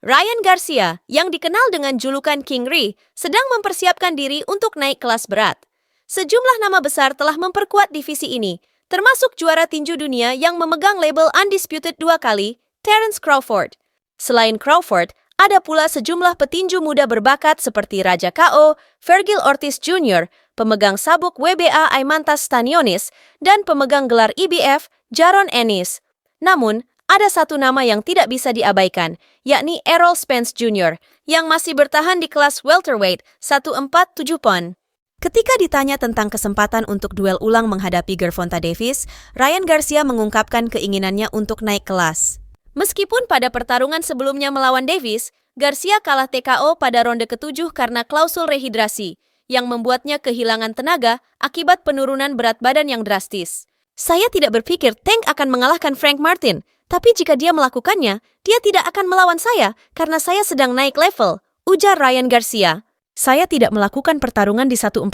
Ryan Garcia, yang dikenal dengan julukan King Ri, sedang mempersiapkan diri untuk naik kelas berat. Sejumlah nama besar telah memperkuat divisi ini, termasuk juara tinju dunia yang memegang label Undisputed 2 kali, Terence Crawford. Selain Crawford, ada pula sejumlah petinju muda berbakat seperti Raja KO, Vergil Ortiz Jr., pemegang sabuk WBA Aimantas Stanionis, dan pemegang gelar IBF, Jaron Ennis. Namun, ada satu nama yang tidak bisa diabaikan, yakni Errol Spence Jr., yang masih bertahan di kelas welterweight 147 pon. Ketika ditanya tentang kesempatan untuk duel ulang menghadapi Gervonta Davis, Ryan Garcia mengungkapkan keinginannya untuk naik kelas. Meskipun pada pertarungan sebelumnya melawan Davis, Garcia kalah TKO pada ronde ke-7 karena klausul rehidrasi, yang membuatnya kehilangan tenaga akibat penurunan berat badan yang drastis. Saya tidak berpikir Tank akan mengalahkan Frank Martin, tapi jika dia melakukannya, dia tidak akan melawan saya karena saya sedang naik level, ujar Ryan Garcia. Saya tidak melakukan pertarungan di 140,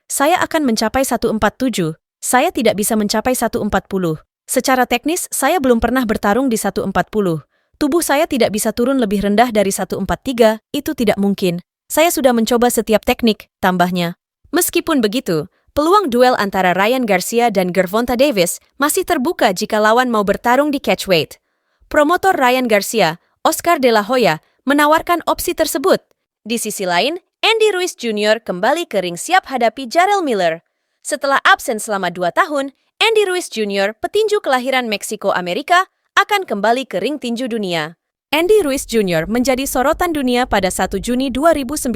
saya akan mencapai 147. Saya tidak bisa mencapai 140. Secara teknis, saya belum pernah bertarung di 140. Tubuh saya tidak bisa turun lebih rendah dari 143, itu tidak mungkin. Saya sudah mencoba setiap teknik, tambahnya. Meskipun begitu, peluang duel antara Ryan Garcia dan Gervonta Davis masih terbuka jika lawan mau bertarung di catchweight. Promotor Ryan Garcia, Oscar De La Hoya, menawarkan opsi tersebut. Di sisi lain, Andy Ruiz Jr. kembali ke ring siap hadapi Jarrell Miller. Setelah absen selama 2 tahun, Andy Ruiz Jr., petinju kelahiran Meksiko, Amerika, akan kembali ke ring tinju dunia. Andy Ruiz Jr. menjadi sorotan dunia pada 1 Juni 2019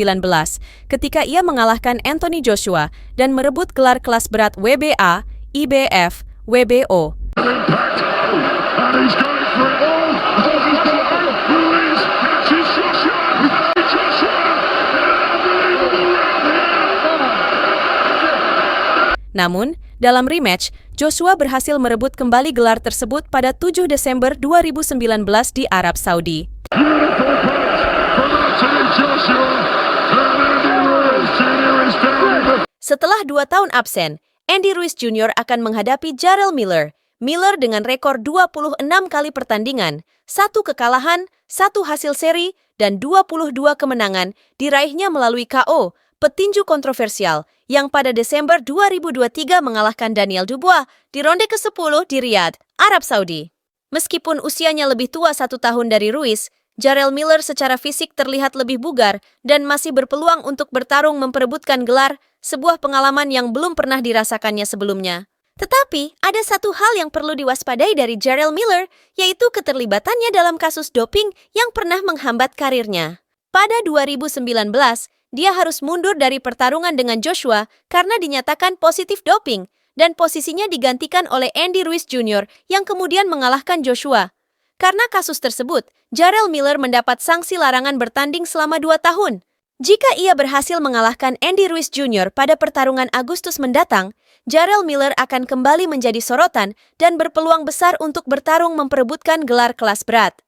ketika ia mengalahkan Anthony Joshua dan merebut gelar kelas berat WBA, IBF, WBO. Namun, dalam rematch, Joshua berhasil merebut kembali gelar tersebut pada 7 Desember 2019 di Arab Saudi. Setelah 2 tahun absen, Andy Ruiz Jr. akan menghadapi Jarrell Miller. Miller dengan rekor 26 kali pertandingan, 1 kekalahan, 1 hasil seri, dan 22 kemenangan diraihnya melalui KO, petinju kontroversial yang pada Desember 2023 mengalahkan Daniel Dubois di ronde ke-10 di Riyadh, Arab Saudi. Meskipun usianya lebih tua 1 tahun dari Ruiz, Jarrell Miller secara fisik terlihat lebih bugar dan masih berpeluang untuk bertarung memperebutkan gelar, sebuah pengalaman yang belum pernah dirasakannya sebelumnya. Tetapi, ada satu hal yang perlu diwaspadai dari Jarrell Miller, yaitu keterlibatannya dalam kasus doping yang pernah menghambat karirnya. Pada 2019, dia harus mundur dari pertarungan dengan Joshua karena dinyatakan positif doping, dan posisinya digantikan oleh Andy Ruiz Jr. yang kemudian mengalahkan Joshua. Karena kasus tersebut, Jarrell Miller mendapat sanksi larangan bertanding selama 2 tahun. Jika ia berhasil mengalahkan Andy Ruiz Jr. pada pertarungan Agustus mendatang, Jarrell Miller akan kembali menjadi sorotan dan berpeluang besar untuk bertarung memperebutkan gelar kelas berat.